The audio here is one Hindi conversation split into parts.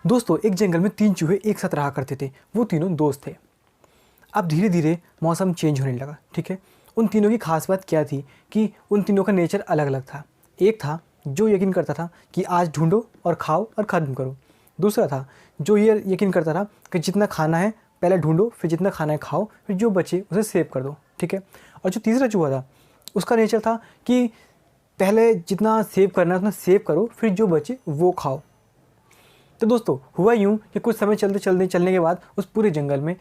दोस्तों, एक जंगल में 3 चूहे एक साथ रहा करते थे। वो तीनों दोस्त थे। अब धीरे धीरे मौसम चेंज होने लगा, ठीक है। उन तीनों की खास बात क्या थी कि उन तीनों का नेचर अलग अलग था। एक था जो यकीन करता था कि आज ढूंढो और खाओ और ख़त्म करो। दूसरा था जो ये यकीन करता था कि जितना खाना है पहले ढूंढो, फिर जितना खाना है खाओ, फिर जो बचे उसे सेव कर दो, ठीक है। और जो तीसरा चूहा था उसका नेचर था कि पहले जितना सेव करना है उतना सेव करो, फिर जो बचे वो खाओ। तो दोस्तों, हुआ यूँ कि कुछ समय चलने के बाद उस पूरे जंगल में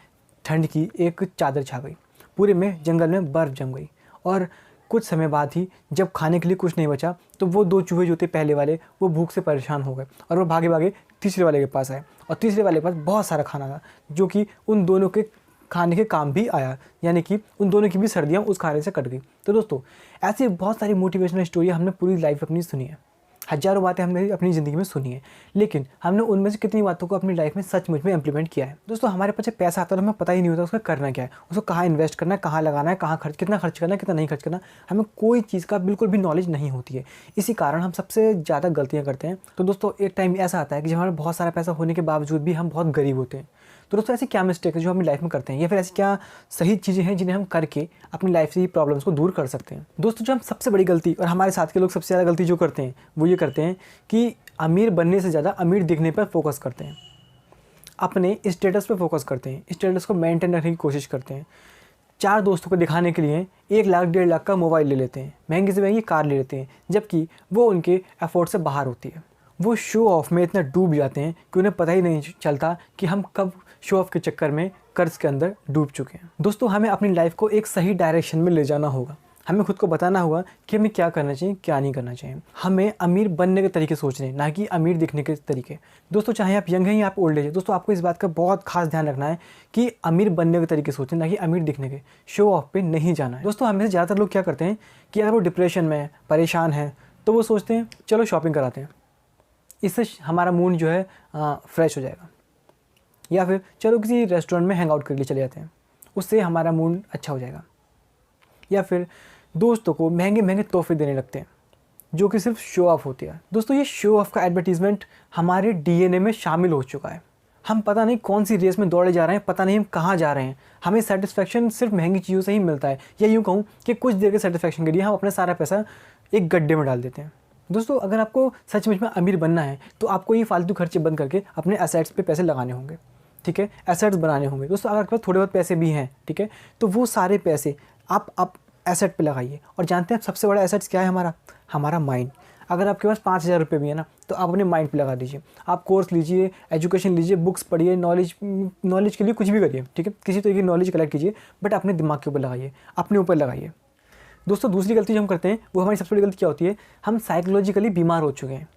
ठंड की एक चादर छा गई। पूरे में जंगल में बर्फ़ जम गई। और कुछ समय बाद ही जब खाने के लिए कुछ नहीं बचा तो वो 2 चूहे जो थे पहले वाले, वो भूख से परेशान हो गए और वो भागे भागे तीसरे वाले के पास आए। और तीसरे वाले के पास बहुत सारा खाना था जो कि उन दोनों के खाने के काम भी आया, यानी कि उन दोनों की भी सर्दियाँ उस खाने से कट गई। तो दोस्तों, ऐसी बहुत सारी मोटिवेशनल स्टोरी हमने पूरी लाइफ अपनी सुनी है। हज़ारों बातें हमने अपनी ज़िंदगी में सुनी है, लेकिन हमने उनमें से कितनी बातों को अपनी लाइफ में सचमुच में इम्प्लीमेंट किया है। दोस्तों, हमारे पास जब पैसा आता है तो हमें पता ही नहीं होता उसका करना क्या है, उसको कहाँ इन्वेस्ट करना है, कहाँ लगाना है, कितना खर्च करना है, कितना नहीं खर्च करना, हमें कोई चीज़ का बिल्कुल भी नॉलेज नहीं होती है। इसी कारण हम सबसे ज़्यादा गलतियाँ करते हैं। तो दोस्तों, एक टाइम ऐसा आता है कि जब हमारे बहुत सारा पैसा होने के बावजूद भी हम बहुत गरीब होते हैं। तो दोस्तों, ऐसी क्या मिस्टेक है जो हम अपनी लाइफ में करते हैं, या फिर ऐसी क्या सही चीज़ें हैं जिन्हें हम करके अपनी लाइफ से ही प्रॉब्लम्स को दूर कर सकते हैं। दोस्तों, जो हम सबसे बड़ी गलती और हमारे साथ के लोग सबसे ज़्यादा गलती जो करते हैं वो ये करते हैं कि अमीर बनने से ज़्यादा अमीर दिखने पर फोकस करते हैं, अपने स्टेटस पर फोकस करते हैं, स्टेटस को मेंटेन रखने की कोशिश करते हैं। 4 दोस्तों को दिखाने के लिए 1 लाख 1.5 लाख का मोबाइल ले लेते हैं, महंगी से महंगी कार ले लेते हैं, जबकि वो उनके एफर्ट से बाहर होती है। वो शो ऑफ में इतना डूब जाते हैं कि उन्हें पता ही नहीं चलता कि हम कब शो ऑफ के चक्कर में कर्ज के अंदर डूब चुके हैं। दोस्तों, हमें अपनी लाइफ को एक सही डायरेक्शन में ले जाना होगा। हमें खुद को बताना होगा कि हमें क्या करना चाहिए, क्या नहीं करना चाहिए। हमें अमीर बनने के तरीके सोचने हैं, ना कि अमीर दिखने के तरीके। दोस्तों, चाहे आप यंग हैं या आप ओल्ड एज है, दोस्तों आपको इस बात का बहुत खास ध्यान रखना है कि अमीर बनने के तरीके सोचें, ना कि अमीर दिखने के। शो ऑफ पे नहीं जाना है। दोस्तों, हमें से ज़्यादातर लोग क्या करते हैं कि अगर वो डिप्रेशन में है, परेशान है, तो वो सोचते हैं चलो शॉपिंग कराते हैं, इससे हमारा मूड जो है फ्रेश हो जाएगा। या फिर चलो किसी रेस्टोरेंट में हैंग आउट करके चले जाते हैं, उससे हमारा मूड अच्छा हो जाएगा। या फिर दोस्तों को महंगे महंगे तोहफे देने लगते हैं जो कि सिर्फ शो ऑफ होती है। दोस्तों, ये शो ऑफ का एडवर्टीजमेंट हमारे डीएनए में शामिल हो चुका है। हम पता नहीं कौन सी रेस में दौड़े जा रहे हैं, पता नहीं हम कहाँ जा रहे हैं। हमें सेटिस्फेक्शन सिर्फ महंगी चीज़ों से ही मिलता है, या यूँ कहूँ कि कुछ देर के सेटिस्फेक्शन के लिए हम अपना सारा पैसा एक गड्ढे में डाल देते हैं। दोस्तों, अगर आपको सचमुच में अमीर बनना है तो आपको ये फालतू खर्चे बंद करके अपने एसेट्स पे पैसे लगाने होंगे, ठीक है, एसेट्स बनाने होंगे। दोस्तों, अगर आपके पास थोड़े बहुत पैसे भी हैं, ठीक है, तो वो सारे पैसे आप एसेट पे लगाइए। और जानते हैं सबसे बड़ा एसेट्स क्या है हमारा माइंड। अगर आपके पास 5,000 रुपये भी है ना, तो आप अपने माइंड पे लगा दीजिए। आप कोर्स लीजिए, एजुकेशन लीजिए, बुक्स पढ़िए, नॉलेज के लिए कुछ भी करिए, ठीक है, किसी तरीके की नॉलेज कलेक्ट कीजिए, बट अपने दिमाग के ऊपर लगाइए, अपने ऊपर लगाइए। दोस्तों, दूसरी गलती जो हम करते हैं वो हमारी सबसे बड़ी गलती क्या होती है, हम साइकोलॉजिकली बीमार हो चुके हैं।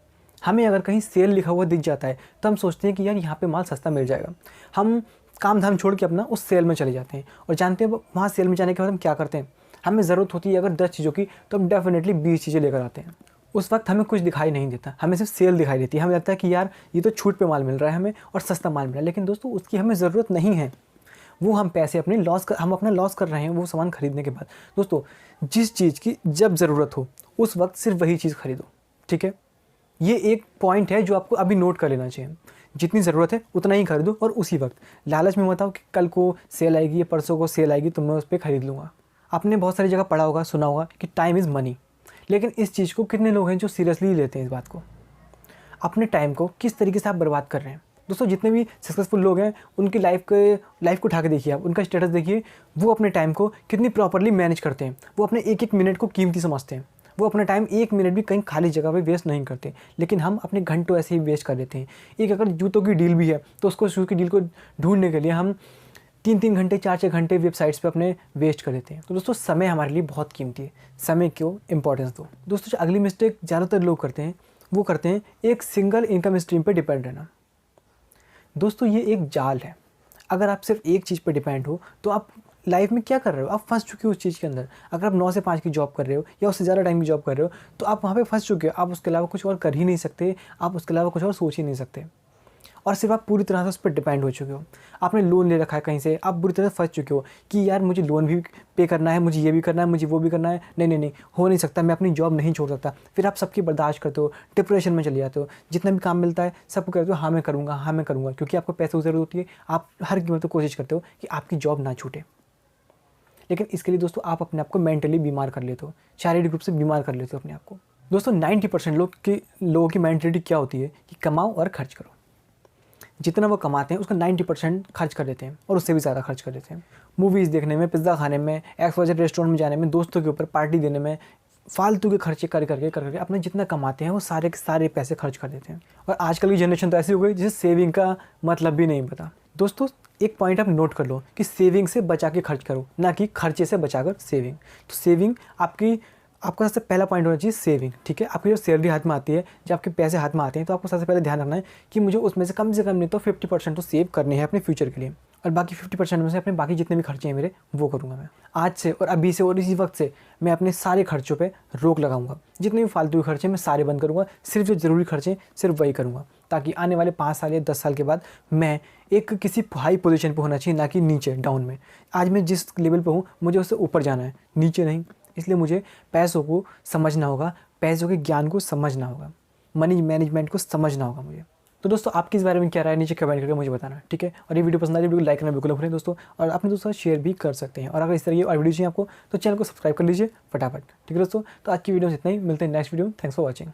हमें अगर कहीं सेल लिखा हुआ दिख जाता है तो हम सोचते हैं कि यार यहाँ पे माल सस्ता मिल जाएगा। हम काम धाम छोड़ के अपना उस सेल में चले जाते हैं। और जानते हैं वहाँ सेल में जाने के बाद हम क्या करते हैं, हमें ज़रूरत होती है अगर 10 चीज़ों की, तो हम डेफिनेटली 20 चीज़ें लेकर आते हैं। उस वक्त हमें कुछ दिखाई नहीं देता, हमें सिर्फ सेल दिखाई देती है। हमें लगता है कि यार ये तो छूट पे माल मिल रहा है हमें और सस्ता माल मिल रहा है, लेकिन दोस्तों उसकी हमें ज़रूरत नहीं है। वो हम पैसे अपने हम अपना लॉस कर रहे हैं वो सामान खरीदने के बाद। दोस्तों, जिस चीज़ की जब ज़रूरत हो उस वक्त सिर्फ वही चीज़ खरीदो, ठीक है। ये एक पॉइंट है जो आपको अभी नोट कर लेना चाहिए। जितनी ज़रूरत है उतना ही खरीदो, और उसी वक्त लालच में मत आओ कि कल को सेल आएगी या परसों को सेल आएगी तो मैं उस पर ख़रीद लूँगा। आपने बहुत सारी जगह पढ़ा होगा, सुना होगा कि टाइम इज़ मनी, लेकिन इस चीज़ को कितने लोग हैं जो सीरियसली लेते हैं इस बात को। अपने टाइम को किस तरीके से आप बर्बाद कर रहे हैं। दोस्तों, जितने भी सक्सेसफुल लोग हैं उनकी लाइफ को उठा के देखिए, आप उनका स्टेटस देखिए, वो अपने टाइम को कितनी प्रॉपरली मैनेज करते हैं। वो अपने एक एक मिनट को कीमती समझते हैं। वो अपना टाइम 1 मिनट भी कहीं खाली जगह पे वेस्ट नहीं करते, लेकिन हम अपने घंटों ऐसे ही वेस्ट कर देते हैं। एक अगर जूतों की डील भी है तो उसको शूज़ की डील को ढूंढने के लिए हम 3-3 घंटे 4-4 घंटे वेबसाइट्स पे अपने वेस्ट कर देते हैं। तो दोस्तों, समय हमारे लिए बहुत कीमती है, समय को इम्पोर्टेंस दो। दोस्तों, जो अगली मिस्टेक ज़्यादातर लोग करते हैं वो करते हैं एक सिंगल इनकम स्ट्रीम पे डिपेंड रहना। दोस्तों, ये एक जाल है। अगर आप सिर्फ एक चीज़ पे डिपेंड हो तो आप लाइफ में क्या कर रहे हो, आप फंस चुके हो उस चीज़ के अंदर। अगर आप 9 से 5 की जॉब कर रहे हो या उससे ज़्यादा टाइम की जॉब कर रहे हो तो आप वहाँ पे फंस चुके हो। आप उसके अलावा कुछ और कर ही नहीं सकते, आप उसके अलावा कुछ और सोच ही नहीं सकते। और सिर्फ आप पूरी तरह से उस पर डिपेंड हो चुके हो। आपने लोन ले रखा है कहीं से, आप बुरी तरह फंस चुके हो कि यार मुझे लोन भी पे करना है, मुझे ये भी करना है, मुझे वो भी करना है, नहीं नहीं नहीं हो नहीं सकता, मैं अपनी जॉब नहीं छोड़ सकता। फिर आप सबकी बर्दाश्त करते हो, डिप्रेशन में चले जाते हो, जितना भी काम मिलता है सबको कहते हो हाँ मैं करूँगा, हाँ मैं करूँगा, क्योंकि आपको पैसे की ज़रूरत होती है। आप हर कीमत पर कोशिश करते हो कि आपकी जॉब ना छूटे। लेकिन इसके लिए दोस्तों आप अपने आप को मेंटली बीमार कर लेते हो, शारीरिक रूप से बीमार कर लेते हो अपने आप को। दोस्तों 90% लोगों की मेंटलिटी क्या होती है कि कमाओ और खर्च करो। जितना वो कमाते हैं उसका 90% खर्च कर देते हैं और उससे भी ज़्यादा खर्च कर देते हैं। मूवीज़ देखने में, पिज़्ज़ा खाने में, XYZ रेस्टोरेंट में जाने में, दोस्तों के ऊपर पार्टी देने में, फालतू के खर्चे कर करके अपना जितना कमाते हैं वो सारे के सारे पैसे खर्च कर देते हैं। और आजकल की जनरेशन तो ऐसी हो गई जिसे सेविंग का मतलब भी नहीं पता। दोस्तों एक पॉइंट आप नोट कर लो कि सेविंग से बचा के खर्च करो, ना कि खर्चे से बचाकर सेविंग। तो सेविंग आपका सबसे पहला पॉइंट होना चाहिए सेविंग, ठीक है। आपकी जो सैलरी हाथ में आती है, जब आपके पैसे हाथ में आते हैं, तो आपको सबसे पहले ध्यान रखना है कि मुझे उसमें से कम नहीं तो 50% तो सेव करनी है अपने फ्यूचर के लिए, और बाकी 50% में से अपने बाकी जितने भी खर्चे हैं मेरे वो करूँगा मैं। आज से और अभी से और इसी वक्त से मैं अपने सारे खर्चों पे रोक लगाऊंगा। जितने भी फालतू के खर्चे मैं सारे बंद करूँगा, सिर्फ जो ज़रूरी खर्चे सिर्फ वही करूँगा, ताकि आने वाले 5 साल या 10 साल के बाद मैं एक किसी हाई पोजीशन पे होना चाहिए, ना कि नीचे डाउन में। आज मैं जिस लेवल पे हूँ मुझे उससे ऊपर जाना है, नीचे नहीं। इसलिए मुझे पैसों को समझना होगा, पैसों के ज्ञान को समझना होगा, मनी मैनेजमेंट को समझना होगा मुझे। तो दोस्तों आपकी इस बारे में क्या राय है नीचे कमेंट करके मुझे बताना, ठीक है। और ये वीडियो पसंद आई वीडियो को लाइक करना बिल्कुल ना भूलें दोस्तों, और अपने दोस्तों के साथ शेयर भी कर सकते हैं। और अगर इस तरह की और वीडियो चाहिए आपको तो चैनल को सब्सक्राइब कर लीजिए फटाफट, ठीक है दोस्तों। तो आज की वीडियो में इतना ही, मिलते हैं next video. Thanks for watching.